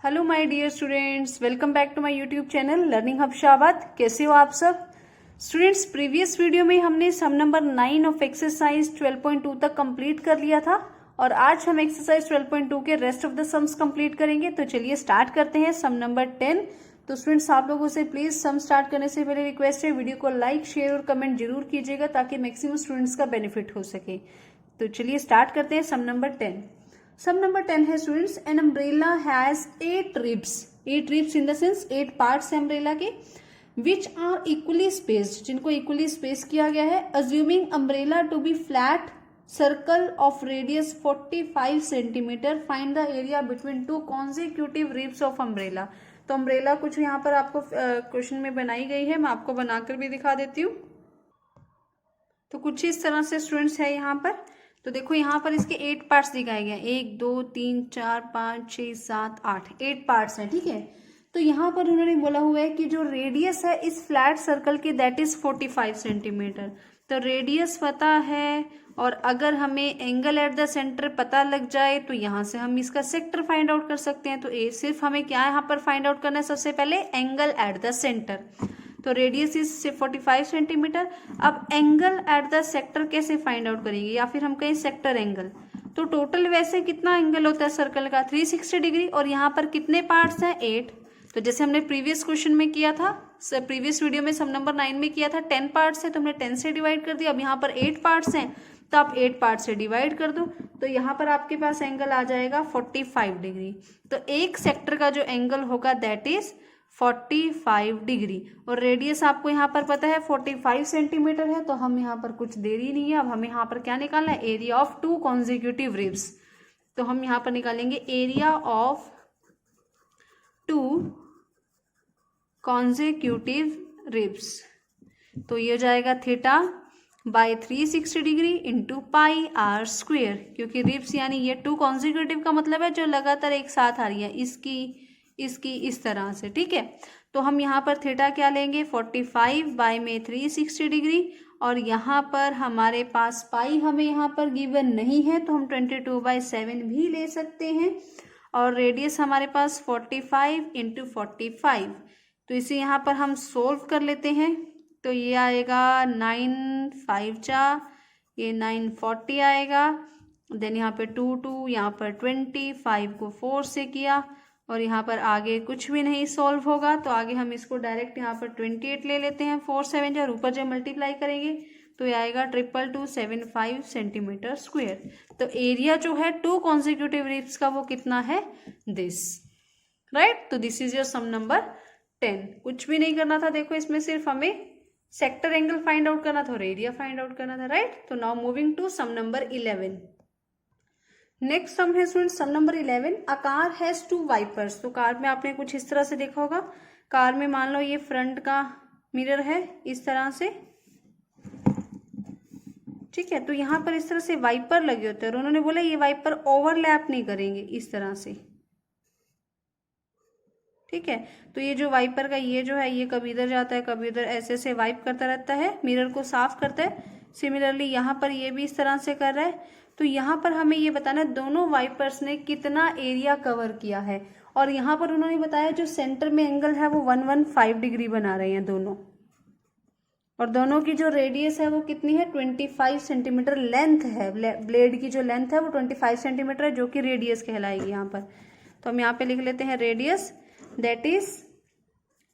Hello my dear students, welcome back to my YouTube channel learning hub Shabad. कैसे हो आप सब स्टूडेंट्स? प्रीवियस वीडियो में हमने सम नंबर 9 ऑफ एक्सरसाइज 12.2 तक कंप्लीट कर लिया था और आज हम एक्सरसाइज 12.2 के rest of the sums complete करेंगे। तो चलिए स्टार्ट करते हैं सम नंबर 10। तो स्टूडेंट्स, आप लोगों से प्लीज सम स्टार्ट करने से पहले रिक्वेस्ट है, वीडियो को लाइक शेयर और कमेंट जरूर कीजिएगा ताकि मैक्सिमम स्टूडेंट्स का बेनिफिट हो सके। तो चलिए स्टार्ट करते हैं सम नंबर 10। Sum number 10 है students, an umbrella has 8 ribs. 8 ribs in the sense 8 parts है अम्ब्रेला के, विच आर इक्वली स्पेस्ड, जिनको इक्वली स्पेस किया गया है। Assuming umbrella to be flat circle of radius 45 centimetre, find the area between two consecutive ribs of umbrella. तो umbrella कुछ यहाँ पर आपको क्वेश्चन में बनाई गई है, मैं आपको बनाकर भी दिखा देती हूँ। तो कुछ इस तरह से स्टूडेंट्स है यहाँ पर। तो देखो यहाँ पर इसके 8 पार्ट्स दिखाए गए, 1 2 3 4 5 6 7 8, 8 पार्ट्स हैं, ठीक है। तो यहाँ पर उन्होंने बोला हुआ है कि जो रेडियस है इस फ्लैट सर्कल की दैट इज 45 सेंटीमीटर। तो रेडियस पता है और अगर हमें एंगल एट द सेंटर पता लग जाए तो यहाँ से हम इसका सेक्टर फाइंड आउट कर सकते हैं। तो सिर्फ हमें क्या यहाँ पर फाइंड आउट करना है, सबसे पहले एंगल एट द सेंटर। तो रेडियस इज 45 सेंटीमीटर। अब एंगल एट द सेक्टर कैसे फाइंड आउट करेंगे, या फिर हम कहें सेक्टर एंगल। तो टोटल वैसे कितना एंगल होता है सर्कल का, 360 डिग्री। और यहाँ पर कितने पार्ट्स हैं, 8। तो जैसे हमने प्रीवियस क्वेश्चन में किया था, प्रीवियस वीडियो में सम नंबर 9 में किया था, 10 पार्ट्स है तो हमने 10 से डिवाइड कर दिया। अब यहाँ पर 8 पार्ट्स हैं तो आप 8 पार्ट से डिवाइड कर दो। तो यहाँ पर आपके पास एंगल आ जाएगा 45 डिग्री। तो एक सेक्टर का जो एंगल होगा दैट इज 45 डिग्री। और रेडियस आपको यहाँ पर पता है 45 सेंटीमीटर है। तो हम यहाँ पर कुछ देरी नहीं है, अब हमें यहाँ पर क्या निकालना है, एरिया ऑफ 2 कॉन्जिक्यूटिव रिब्स। तो हम यहाँ पर निकालेंगे एरिया ऑफ 2 कॉन्जिक्यूटिव रिब्स। तो ये हो जाएगा theta by 360 degree into pi r square, क्योंकि रिब्स यानी ये 2 कॉन्जिक्यूटिव का मतलब है जो लगातार एक साथ आ रही है, इसकी इस तरह से, ठीक है। तो हम यहाँ पर थीटा क्या लेंगे, 45 बाय में 360 डिग्री। और यहाँ पर हमारे पास पाई हमें यहाँ पर गिवन नहीं है तो हम 22/7 भी ले सकते हैं। और रेडियस हमारे पास 45 इंटू 45। तो इसे यहाँ पर हम सोल्व कर लेते हैं। तो ये आएगा 9 5 जा, ये 940 आएगा। देन यहाँ पे 2 यहाँ पर 25 को 4 से किया और यहाँ पर आगे कुछ भी नहीं सॉल्व होगा। तो आगे हम इसको डायरेक्ट यहाँ पर 28 ले लेते हैं, 4 7 और ऊपर जब मल्टीप्लाई करेंगे तो ये आएगा 2275 सेंटीमीटर स्क्वायर। तो एरिया जो है 2 कॉन्जिक्यूटिव रिब्स का वो कितना है, दिस, राइट। तो this is your sum number 10। कुछ भी नहीं करना था, देखो इसमें सिर्फ हमें सेक्टर एंगल फाइंड आउट करना था और एरिया फाइंड आउट करना था, राइट। तो now moving to sum number 11। Next sum है student sum number 11। A car has 2 wipers. तो कार में आपने कुछ इस तरह से देखा होगा, कार में मान लो ये फ्रंट का मिरर है इस तरह से, ठीक है। तो यहाँ पर इस तरह से वाइपर लगे होते हैं और उन्होंने बोला ये वाइपर ओवरलैप नहीं करेंगे इस तरह से, ठीक है। तो ये जो वाइपर का ये जो है ये कभी इधर जाता है कभी इधर, ऐसे से वाइप करता रहता है, मिरर को साफ करता है। सिमिलरली यहाँ पर ये भी इस तरह से कर रहा है। तो यहाँ पर हमें ये बताना है दोनों वाइपर्स ने कितना एरिया कवर किया है। और यहाँ पर उन्होंने बताया जो सेंटर में एंगल है वो 115 डिग्री बना रहे हैं दोनों, और दोनों की जो रेडियस है वो कितनी है, 25 सेंटीमीटर लेंथ है। ब्लेड की जो लेंथ है वो 25 सेंटीमीटर है, जो कि रेडियस कहलाएगी यहाँ पर। तो हम यहाँ पे लिख लेते हैं रेडियस दैट इज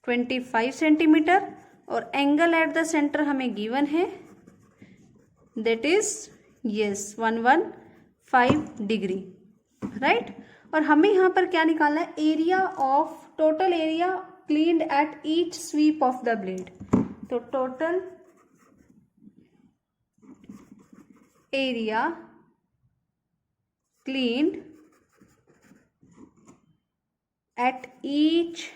25 सेंटीमीटर और एंगल एट द सेंटर हमें गिवन है that is yes 115 degree, right. और हमें यहाँ पर क्या निकालना है, area of total area cleaned at each sweep of the blade. तो total area cleaned at each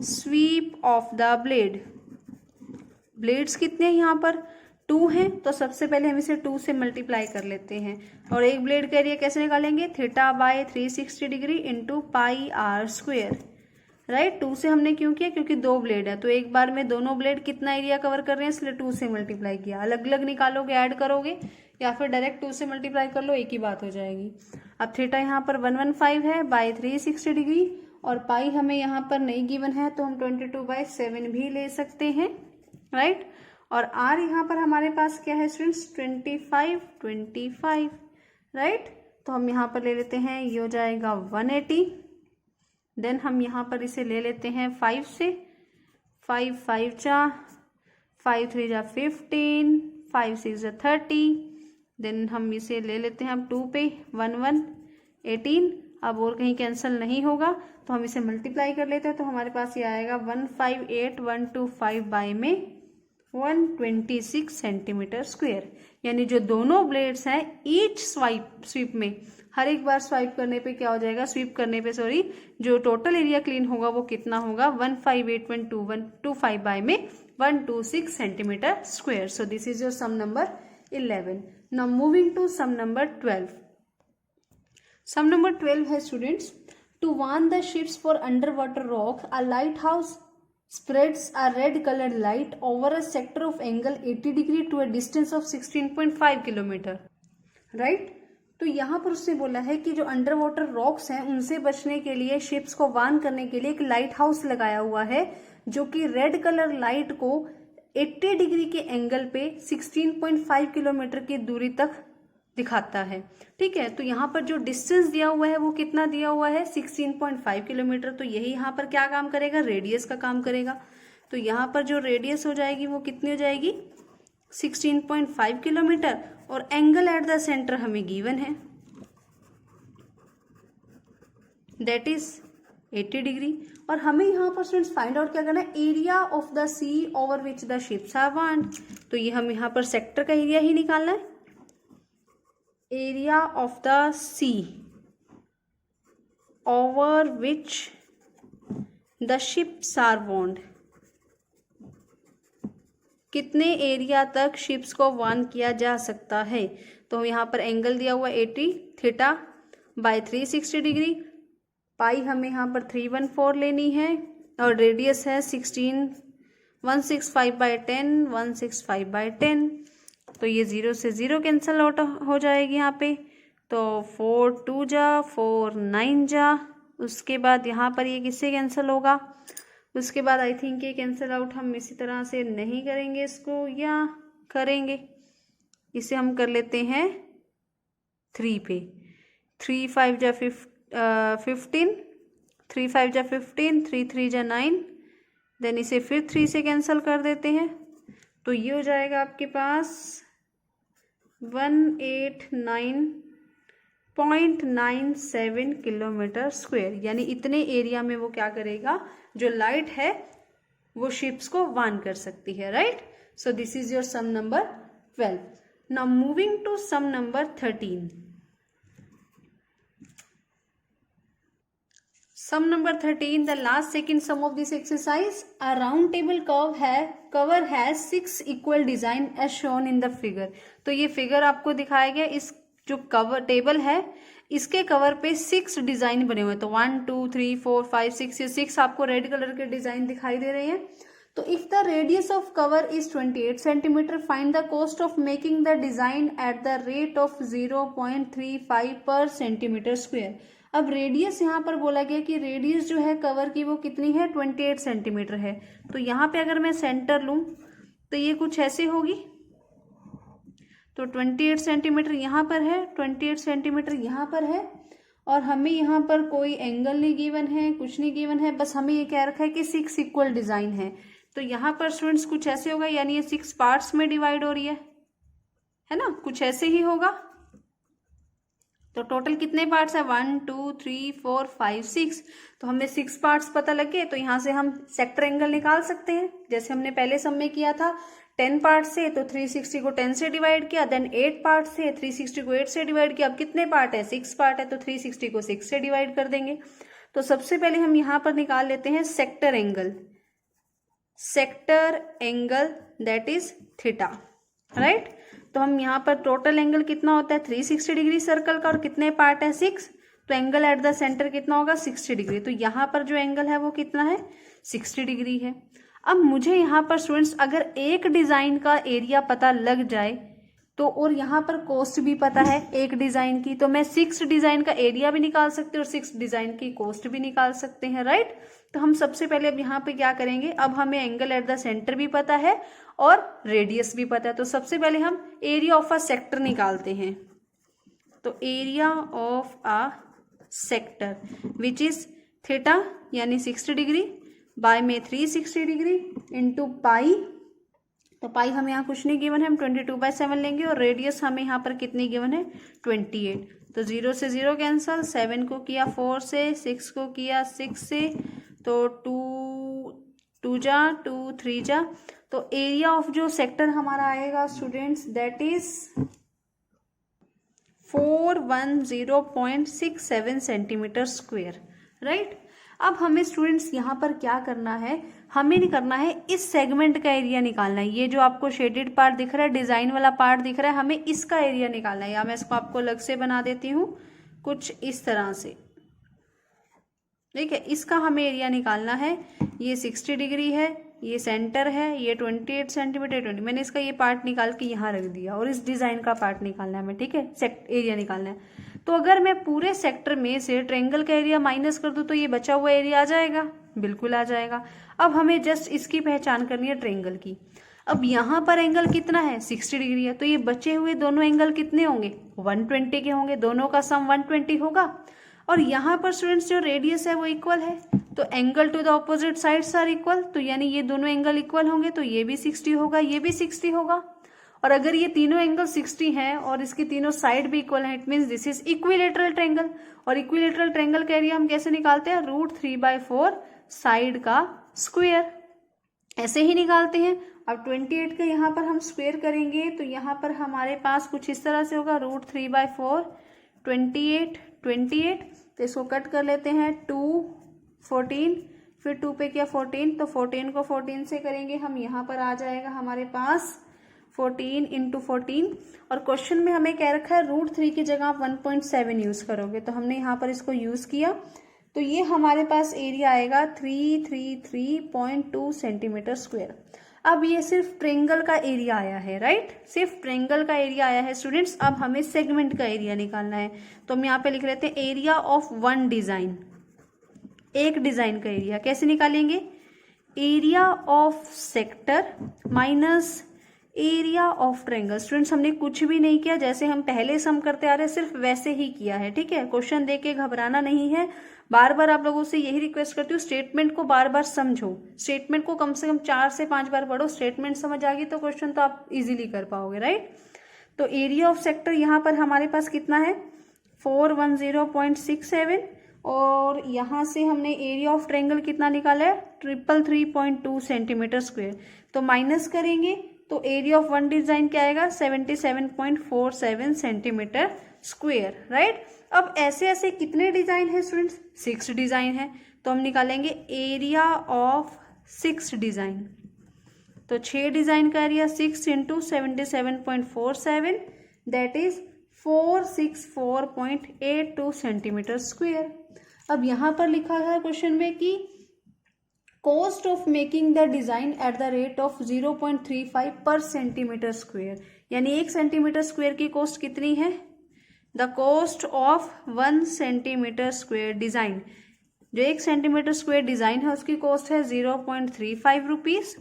sweep of the blade. Blades कितने हैं यहाँ पर, 2 हैं। तो सबसे पहले हम इसे 2 से मल्टीप्लाई कर लेते हैं। और एक ब्लेड का एरिया कैसे निकालेंगे, theta by 360 degree into pi r square, right. 2 से हमने क्यों किया, क्योंकि 2 ब्लेड है तो एक बार में दोनों ब्लेड कितना एरिया कवर कर रहे हैं, इसलिए 2 से मल्टीप्लाई किया। अलग अलग निकालोगे, ऐड करोगे या फिर डायरेक्ट 2 से मल्टीप्लाई कर लो, एक ही बात हो जाएगी। अब थीटा यहाँ पर 115 है बाय 360 डिग्री और पाई हमें यहाँ पर नहीं गिवन है तो हम 22/7 भी ले सकते हैं, राइट। और आर यहाँ पर हमारे पास क्या है स्टूडेंट्स, 25, राइट। तो हम यहाँ पर ले लेते हैं, ये हो जाएगा 180। देन हम यहाँ पर इसे ले लेते हैं 5 से, 5 5 जा, 5 3 जा 15, 5 6 जा 30। देन हम इसे ले लेते हैं अब 2 पे, 1 1 18। अब और कहीं कैंसिल नहीं होगा तो हम इसे मल्टीप्लाई कर लेते हैं, तो हमारे पास ये आएगा 158,125 बाय में 126 सेंटीमीटर स्क्वायर। यानी जो दोनों ब्लेड्स हैं ईच स्वीप में, हर एक बार स्वाइप करने पे क्या हो जाएगा, स्वीप करने पे सॉरी, जो टोटल एरिया क्लीन होगा वो कितना होगा, 158,125 बाय में 126 centimetre square. So this is your sum number 11। Now moving to sum number 12। Sum number 12 है students, to warn the ships for under water rock a lighthouse spreads a red colored light over a sector of angle 80 degree to a distance of 16.5 kilometre, right. तो यहाँ पर उसने बोला है कि जो under water rocks हैं उनसे बचने के लिए, शिप्स को वार्न करने के लिए एक लाइट हाउस लगाया हुआ है जो कि रेड कलर लाइट को 80 डिग्री के एंगल पे 16.5 किलोमीटर की दूरी तक दिखाता है, ठीक है। तो यहाँ पर जो डिस्टेंस दिया हुआ है वो कितना दिया हुआ है, 16.5 किलोमीटर। तो यही यहाँ पर क्या काम करेगा, रेडियस का काम करेगा। तो यहाँ पर जो रेडियस हो जाएगी वो कितनी हो जाएगी, 16.5 किलोमीटर। और एंगल एट द सेंटर हमें गिवन है, दैट इज 80 डिग्री। और हमें यहाँ पर स्टूडेंट्स फाइंड आउट क्या करना है, area of the sea over which the ships are warned. तो ये हम यहाँ पर सेक्टर का एरिया ही निकालना है, area of the sea over which the ships are warned. कितने एरिया तक शिप्स को वार्न किया जा सकता है। तो यहाँ पर एंगल दिया हुआ 80 थीटा बाय 360 डिग्री, पाई हमें यहाँ पर 314 लेनी है, और रेडियस है 16, 165/10, 165/10। तो ये 0 से 0 कैंसिल आउट हो जाएगी यहाँ पे। तो 4 2 जा, 4 9 जा। उसके बाद यहाँ पर ये किससे कैंसिल होगा, उसके बाद आई थिंक ये कैंसिल आउट हम इसी तरह से नहीं करेंगे इसको, या करेंगे, इसे हम कर लेते हैं 3 पे। 3 5 जा 15, 3 5 जा 15, 3 3 जा 9। देन इसे फिर 3 से कैंसिल कर देते हैं, तो ये हो जाएगा आपके पास 189.97 किलोमीटर स्क्वायर। यानी इतने एरिया में वो क्या करेगा, जो लाइट है वो शिप्स को वार्न कर सकती है, right. So this is your sum number 12। Now moving to sum number 13। Sum number 13, the last second sum of this exercise, a round table cover has 6 equal design as shown in the figure. तो ये figure आपको दिखाया गया, इस जो cover table है इसके cover पे 6 डिजाइन बने हुए हैं। तो 1 2 3 4 5 6, ये 6 आपको रेड कलर के डिजाइन दिखाई दे रहे हैं। तो if the radius of cover is 28 centimetre, find the cost of making the design at the rate of 0.35 पर सेंटीमीटर स्क्वायर। अब रेडियस यहाँ पर बोला गया कि रेडियस जो है कवर की वो कितनी है, 28 सेंटीमीटर है। तो यहाँ पे अगर मैं सेंटर लूँ तो ये कुछ ऐसे होगी। तो 28 सेंटीमीटर यहाँ पर है, 28 सेंटीमीटर यहाँ पर है, और हमें यहाँ पर कोई एंगल नहीं गिवन है, कुछ नहीं गिवन है, बस हमें ये कह रखा है कि 6 इक्वल डिजाइन है। तो यहाँ पर स्टूडेंट्स कुछ ऐसे होगा, यानी ये 6 पार्ट्स में डिवाइड हो रही है ना, कुछ ऐसे ही होगा। तो टोटल कितने पार्ट्स है, 1 2 3 4 5 6। तो हमें 6 पार्ट्स पता लग गए, तो यहाँ से हम सेक्टर एंगल निकाल सकते हैं, जैसे हमने पहले सम में किया था। 10 पार्ट से तो 360 को 10 से डिवाइड किया, देन 8 पार्ट से 360 को 8 से डिवाइड किया। अब कितने पार्ट है, 6 पार्ट है, तो 360 को 6 से डिवाइड कर देंगे। तो सबसे पहले हम यहाँ पर निकाल लेते हैं sector angle, that is theta, right. तो हम यहाँ पर टोटल एंगल कितना होता है, 360 डिग्री सर्कल का, और कितने पार्ट है, 6। तो एंगल एट द सेंटर कितना होगा, 60 डिग्री। तो यहाँ पर जो एंगल है वो कितना है, 60 डिग्री है। अब मुझे यहाँ पर स्टूडेंट्स अगर एक डिजाइन का एरिया पता लग जाए तो और यहाँ पर कॉस्ट भी पता है एक डिजाइन की, तो मैं 6 डिजाइन का एरिया भी निकाल सकती हूँ और 6 डिजाइन की कॉस्ट भी निकाल सकते हैं, राइट। तो हम सबसे पहले अब यहाँ पे क्या करेंगे, अब हमें एंगल एट द सेंटर भी पता है और रेडियस भी पता है, तो सबसे पहले हम एरिया ऑफ अ सेक्टर निकालते हैं। तो area of a sector which is theta यानी 60 डिग्री बाय में 360 डिग्री इंटू पाई, तो पाई हमें यहाँ कुछ नहीं गिवन है, हम 22/7 लेंगे और रेडियस हमें यहाँ पर कितनी गिवन है 28। तो 0 से 0 कैंसल, 7 को किया 4 से, 6 को किया 6 से, तो 2 जा 2 3 जा, तो एरिया ऑफ जो सेक्टर हमारा आएगा students that is 410.67 centimetre square, right. अब हमें स्टूडेंट्स यहाँ पर क्या करना है, हमें नहीं करना है इस सेगमेंट का एरिया निकालना है। ये जो आपको शेडेड पार्ट दिख रहा है, डिजाइन वाला पार्ट दिख रहा है, हमें इसका एरिया निकालना है। या मैं इसको आपको अलग से बना देती हूँ कुछ इस तरह से, ठीक है। इसका हमें एरिया निकालना है। ये 60 डिग्री है, ये सेंटर है, ये 28 सेंटीमीटर 20, मैंने इसका ये पार्ट निकाल के यहाँ रख दिया और इस डिजाइन का पार्ट निकालना है हमें, ठीक है, एरिया निकालना है। तो अगर मैं पूरे सेक्टर में से ट्रायंगल का एरिया माइनस कर दूं तो ये बचा हुआ एरिया आ जाएगा, बिल्कुल आ जाएगा। अब हमें जस्ट इसकी पहचान करनी है ट्रायंगल की। अब यहाँ पर एंगल कितना है 60 डिग्री है, तो ये बचे हुए दोनों एंगल कितने होंगे 120 के होंगे, दोनों का सम 120 होगा। और यहाँ पर स्टूडेंट्स जो रेडियस है वो इक्वल है, तो angle to the opposite sides are equal, तो यानी ये दोनों एंगल इक्वल होंगे, तो ये भी 60 होगा, ये भी 60 होगा। और अगर ये तीनों एंगल 60 हैं और इसकी तीनों साइड भी इक्वल है, it means this is equilateral triangle. और इक्विलेटरल ट्रायंगल का एरिया हम कैसे निकालते हैं, √3/4 साइड का स्क्वायर, ऐसे ही निकालते हैं। अब 28 का यहाँ पर हम स्क्वायर करेंगे तो यहाँ पर हमारे पास कुछ इस तरह से होगा, √3/4 28, तो इसको कट कर लेते हैं, 2 14, फिर 2 पे किया 14, तो 14 को 14 से करेंगे हम, यहाँ पर आ जाएगा हमारे पास 14 × 14। और क्वेश्चन में हमें कह रखा है √3 की जगह आप 1.7 यूज करोगे, तो हमने यहाँ पर इसको यूज किया, तो ये हमारे पास एरिया आएगा 333.2 सेंटीमीटर स्क्वायर। अब ये सिर्फ ट्रायंगल का एरिया आया है, राइट, सिर्फ ट्रायंगल का एरिया आया है स्टूडेंट्स। अब हमें सेगमेंट का एरिया निकालना है, तो हम यहाँ पे लिख लेते हैं एरिया ऑफ वन डिजाइन, एक डिजाइन का एरिया कैसे निकालेंगे, area of sector minus area of triangle. Students हमने कुछ भी नहीं किया, जैसे हम पहले सम करते आ रहे हैं सिर्फ वैसे ही किया है, ठीक है। क्वेश्चन देख के घबराना नहीं है, बार बार आप लोगों से यही रिक्वेस्ट करती हूँ, स्टेटमेंट को बार बार समझो, स्टेटमेंट को कम से कम 4 से 5 बार पढ़ो, स्टेटमेंट समझ आ गई तो क्वेश्चन तो आप इजीली कर पाओगे, राइट। तो एरिया ऑफ सेक्टर यहाँ पर हमारे पास कितना है 410.67, और यहाँ से हमने एरिया ऑफ ट्रायंगल कितना निकाला है 333.2 सेंटीमीटर स्क्वायर, तो माइनस करेंगे तो एरिया ऑफ वन डिजाइन क्या आएगा 77.47 सेंटीमीटर स्क्वायर, राइट। अब ऐसे ऐसे कितने डिजाइन है स्टूडेंट्स 6 डिजाइन है, तो हम निकालेंगे एरिया ऑफ 6 डिजाइन, तो 6 डिजाइन का area 6 × 77.47 that is 464.82 centimetre square. अब यहाँ पर लिखा है क्वेश्चन में कि cost of making the design at the rate of 0.35 पर सेंटीमीटर स्क्वायर, यानी 1 सेंटीमीटर स्क्वायर की कॉस्ट कितनी है, the cost of 1 centimetre square design, जो 1 सेंटीमीटर स्क्वायर डिजाइन है उसकी कॉस्ट है 0.35 रुपीज,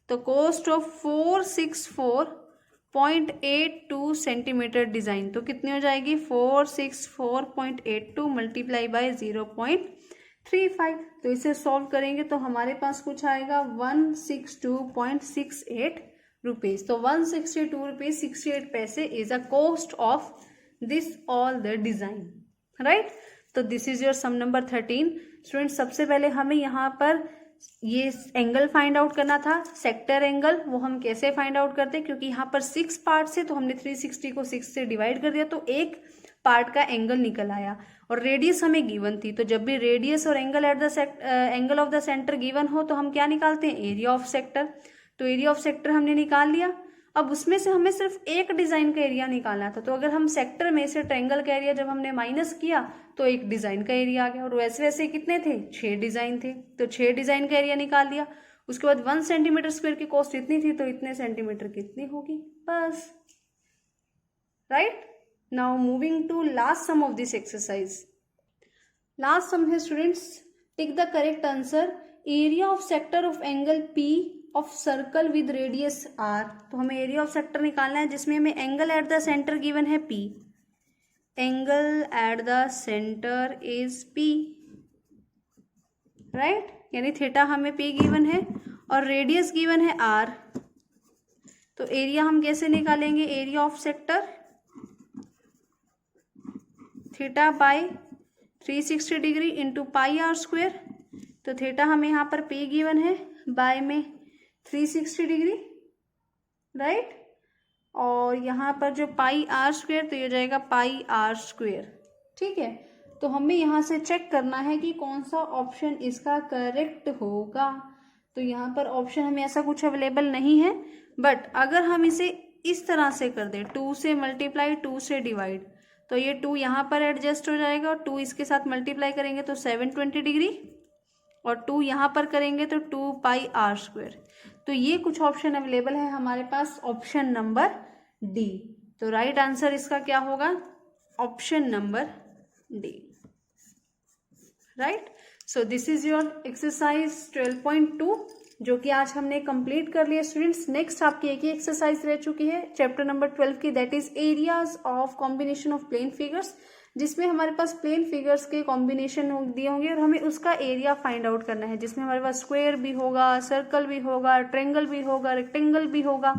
तो कॉस्ट ऑफ 464.82 सेंटीमीटर डिजाइन तो कितनी हो जाएगी 464.82 मल्टीप्लाई बाय 0.35, तो इसे सॉल्व करेंगे तो हमारे पास कुछ आएगा 162.68 रुपीज, तो 162.68 is a cost of this all the design, right. तो this is your sum number 13। Student सबसे पहले हमें यहाँ पर ये एंगल फाइंड आउट करना था, सेक्टर एंगल, वो हम कैसे फाइंड आउट करते हैं, क्योंकि यहाँ पर 6 पार्ट से तो हमने 360 को 6 से डिवाइड कर दिया, तो एक पार्ट का एंगल निकल आया, और रेडियस हमें गिवन थी, तो जब भी रेडियस और angle at the angle of the centre given हो तो हम क्या निकालते हैं एरिया ऑफ सेक्टर, तो एरिया ऑफ सेक्टर हमने निकाल लिया। अब उसमें से हमें सिर्फ एक डिजाइन का एरिया निकालना था, तो अगर हम सेक्टर में से ट्रायंगल का एरिया जब हमने माइनस किया तो एक डिजाइन का एरिया आ गया, और वैसे वैसे कितने थे 6 डिजाइन थे, तो 6 डिजाइन का एरिया निकाल लिया। उसके बाद 1 सेंटीमीटर स्क्वायर की कॉस्ट इतनी थी, तो इतने सेंटीमीटर कितनी होगी, बस right. Now moving to last sum of this exercise. Last sum है students, tick the correct answer. Area of sector of angle P of circle with radius R. तो हमें एरिया ऑफ सेक्टर निकालना है जिसमें हमें angle at the centre given है P, angle at the centre is P, right, यानी theta हमें P given है और रेडियस गिवन है आर। तो एरिया हम कैसे निकालेंगे, area of sector theta by 360 degree into pi r square. तो थीटा हमें यहाँ पर पी गिवन है, बाय में 360 डिग्री, राइट, और यहाँ पर जो पाई आर स्क्वेयर तो ये हो जाएगा पाई आर स्क्वेयर। ठीक है, तो हमें यहाँ से चेक करना है कि कौन सा ऑप्शन इसका करेक्ट होगा। तो यहाँ पर ऑप्शन हमें ऐसा कुछ अवेलेबल नहीं है, बट अगर हम इसे इस तरह से कर दें 2 से मल्टीप्लाई 2 से डिवाइड, तो ये 2 यहाँ पर एडजस्ट हो जाएगा और 2 इसके साथ मल्टीप्लाई करेंगे तो 720 डिग्री, और 2 यहाँ पर करेंगे तो 2 पाई आर स्क्वेयर। तो ये कुछ ऑप्शन अवेलेबल है हमारे पास, ऑप्शन नंबर डी। तो राइट आंसर इसका क्या होगा, option number D, right. So this is your exercise 12.2 जो कि आज हमने कंप्लीट कर लिया स्टूडेंट्स। नेक्स्ट आपकी एक ही एक्सरसाइज रह चुकी है चैप्टर नंबर 12 की, that is areas of combination of plane figures, जिसमें हमारे पास प्लेन फिगर्स के कॉम्बिनेशन दिए होंगे और हमें उसका एरिया फाइंड आउट करना है, जिसमें हमारे पास स्क्वायर भी होगा, सर्कल भी होगा, ट्रायंगल भी होगा, रेक्टेंगल भी होगा।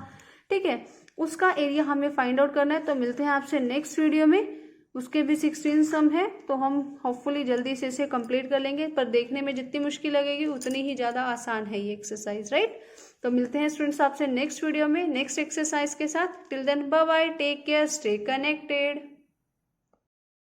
ठीक है, उसका एरिया हमें फाइंड आउट करना है। तो मिलते हैं आपसे नेक्स्ट वीडियो में, उसके भी 16 सम है, तो हम होपफुली जल्दी से इसे कंप्लीट कर लेंगे, पर देखने में जितनी मुश्किल लगेगी उतनी ही ज़्यादा आसान है ये एक्सरसाइज, राइट। तो मिलते हैं स्टूडेंट्स आपसे नेक्स्ट वीडियो में नेक्स्ट एक्सरसाइज के साथ। Till then bye bye, take care, stay connected.